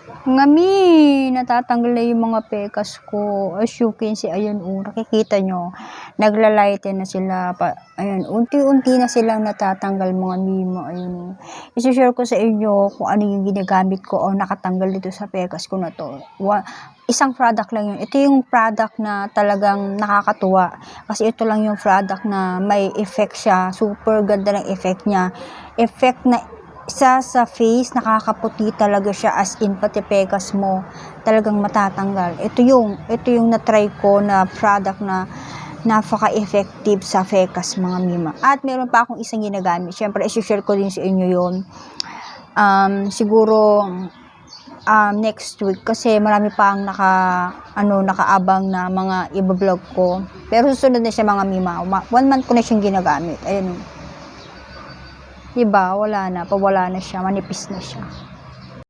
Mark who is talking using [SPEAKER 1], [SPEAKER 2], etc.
[SPEAKER 1] Ngami, natatanggal na yung mga pekas ko. As you can see, ayun nakikita nyo, naglalighten na sila. Ayun, unti-unti na silang natatanggal mga mimo. Ayun, isi-share ko sa inyo kung ano yung ginagamit ko o nakatanggal dito sa pekas ko na to. Isang product lang yun. Ito yung product na talagang nakakatuwa. Kasi ito lang yung product na may effect siya. Super ganda ng effect niya. Effect na sa face, nakakaputi talaga siya, as in pati pekas mo talagang matatanggal. Ito yung na-try ko na product na napaka-effective sa pekas mga mima. At meron pa akong isang ginagamit. Syempre, i-share ko din sa inyo yun. Siguro next week kasi marami pang nakaabang na mga i-vlog ko. Pero susunod na siya mga mima. 1 month ko na siyang ginagamit. Ayun. Diba? Wala na. Pawala na siya. Manipis na siya.